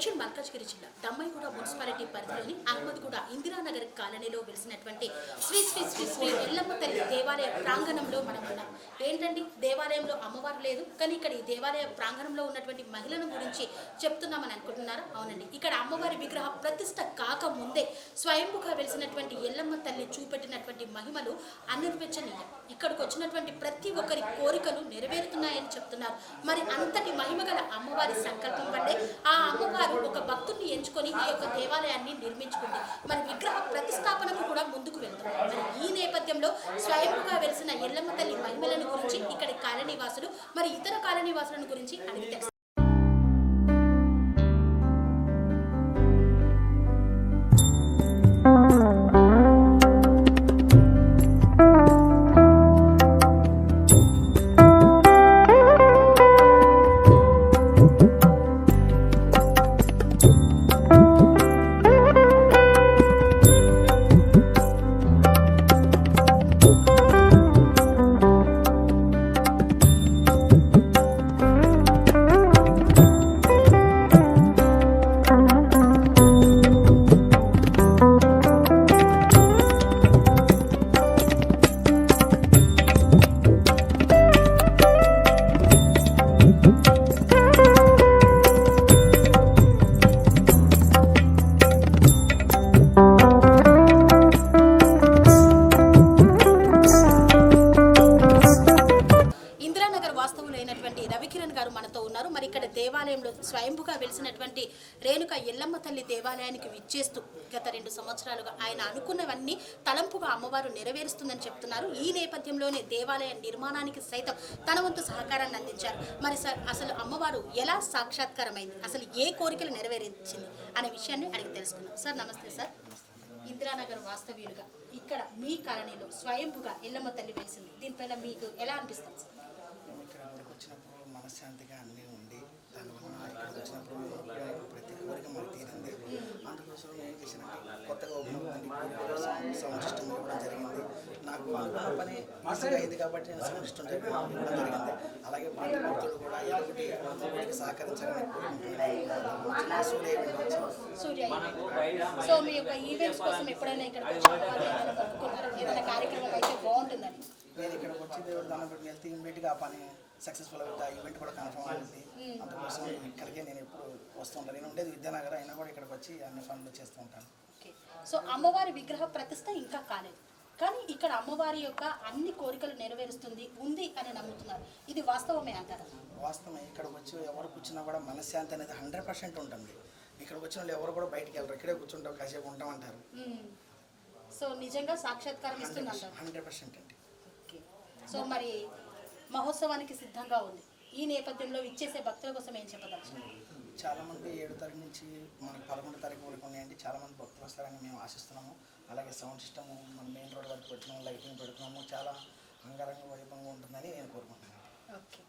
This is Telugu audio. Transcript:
మేడ్చల్ మల్కాజ్గిరి జిల్లా దమ్మాయిగూడ మున్సిపాలిటీ పరిధిలోని అహ్మద్గూడ ఇందిరానగర్ కాలనీలో వెలిసినటువంటి శ్రీ శ్రీ శ్రీ శ్రీ ఎల్లమ్మ తల్లి దేవాలయ ప్రాంగణంలో మనం ఉన్నాం. ఏంటండి, దేవాలయంలో అమ్మవారు లేదు, కానీ ఇక్కడ ఈ దేవాలయ ప్రాంగణంలో ఉన్నటువంటి మహిళల గురించి చెప్తున్నామని అనుకుంటున్నారా? అవునండి, ఇక్కడ అమ్మవారి విగ్రహ ప్రతిష్ట కాకముందే స్వయంభుగా వెలిసినటువంటి ఎల్లమ్మ తల్లి చూపెట్టినటువంటి మహిమలు అనిర్వచనీయం. ఇక్కడికి వచ్చినటువంటి ప్రతి ఒక్కరి కోరికలు నెరవేరుతున్నాయని చెప్తున్నారు. మరి అంతటి మహిమగల అమ్మవారి సంకల్పం వల్లే ఆ అమ్మవారు ఒక భక్తుడిని ఎంచుకొని ఈ యొక్క దేవాలయాన్ని నిర్మించుకుంది. మరి విగ్రహ ప్రతిష్టాపనకు కూడా ముందుకు వెళ్తున్నారు. మరి ఈ నేపథ్యంలో స్వయంగా వెలిసిన ఎల్లమ్మ తల్లి మహిమలను గురించి ఇక్కడి కాలనీవాసులు మరి ఇతర కాలనీవాసులను గురించి అడిగి తెలుసు. రవికిరణ్ గారు మనతో ఉన్నారు. మరి ఇక్కడ దేవాలయంలో స్వయంభుగా వెలిసినటువంటి రేణుక ఎల్లమ్మ తల్లి దేవాలయానికి విచ్చేస్తూ గత 2 సంవత్సరాలుగా ఆయన అనుకున్నవన్నీ తలంపుగా అమ్మవారు నెరవేరుస్తుందని చెప్తున్నారు. ఈ నేపథ్యంలోనే దేవాలయ నిర్మాణానికి సైతం తన వంతు సహకారాన్ని అందించారు. మరి అసలు అమ్మవారు ఎలా సాక్షాత్కారమైంది, అసలు ఏ కోరికలు నెరవేర్చింది అనే విషయాన్ని అడిగి తెలుసుకున్నాం. సార్ నమస్తే. సార్, ఇందిరానగర్ వాస్తవ్యులుగా ఇక్కడ మీ కాలనీలో స్వయంభుగా ఎల్లమ్మ తల్లి వెలిసింది, దీనిపైన మీకు ఎలా అనిపిస్తుంది సార్? వచ్చినప్పుడు మనశ్శాంతిగా అన్నీ ఉండి దానివల్ల ఇక్కడికి వచ్చినప్పుడు ప్రతి కోరిక మనకు తీరింది. అందుకోసం ఏం చేసినట్టు కొత్తగా ఓపెన్ సౌండ్ సిస్టమ్ ఇవ్వడం జరిగింది. నాకు అనుకున్న పని ఈజీగా అయింది కాబట్టి నేను సౌండ్ సిస్టమ్ ఇవ్వడం జరిగింది. అలాగే ప్రతి భక్తులు కూడా ఒకటి సహకరించాలని కోరుకుంటున్నాను. సో మీ యొక్క ఈవెంట్స్ కోసం ఎప్పుడైనా ఇక్కడ ఏదైనా కార్యక్రమం అయితే బాగుంటుందని నేను ఇక్కడికి వచ్చి దేవుడు దాన్ని బట్టి వెళ్తే ఇమ్మీడియట్గా ఆ పని సక్సెస్ఫుల్ అవుతుంది, ఆ ఈవెంట్ కూడా కన్ఫర్మ్ అవుతుంది. అందుకోసం ఇక్కడికే నేను ఎప్పుడు వస్తుంటాను. నేను ఉండేది విద్యానగర్ అయినా కూడా ఇక్కడికి వచ్చి అన్ని పనులు చేస్తూ ఉంటాను. సో అమ్మవారి విగ్రహ ప్రతిష్ట ఇంకా కాలేదు, కానీ ఇక్కడ అమ్మవారి యొక్క అన్ని కోరికలు నెరవేరుస్తుంది ఉంది అని నమ్ముతున్నారు. ఇది వాస్తవమే అంటారా? వాస్తవమే. ఇక్కడికి వచ్చి ఎవరు కూర్చున్నా కూడా మనశ్శాంతి అనేది 100% ఉంటుంది. ఇక్కడికి వచ్చిన వాళ్ళు ఎవరు కూడా బయటికి వెళ్ళరు, ఇక్కడే కూర్చుంటాం, కాసేపు ఉంటామంటారు. సో నిజంగా సాక్షాత్కారం ఇస్తుంది అంటారు? 100% అండి. సో మరి మహోత్సవానికి సిద్ధంగా ఉంది. ఈ నేపథ్యంలో ఇచ్చేసే భక్తుల కోసం ఏం చెప్పదలుచు? చాలామంది 7 తారీఖు నుంచి మనకి 11 తారీఖు వరకు ఉన్నాయండి. చాలామంది భక్తులు వస్తారని మేము ఆశిస్తున్నాము. అలాగే సౌండ్ సిస్టమ్ మన మెయిన్ రోడ్ వరకు పెట్టినాము, లైటింగ్ పెడుతున్నాము. చాలా అంగరంగ వైభవంగా ఉంటుందని నేను కోరుకుంటున్నాను. ఓకే.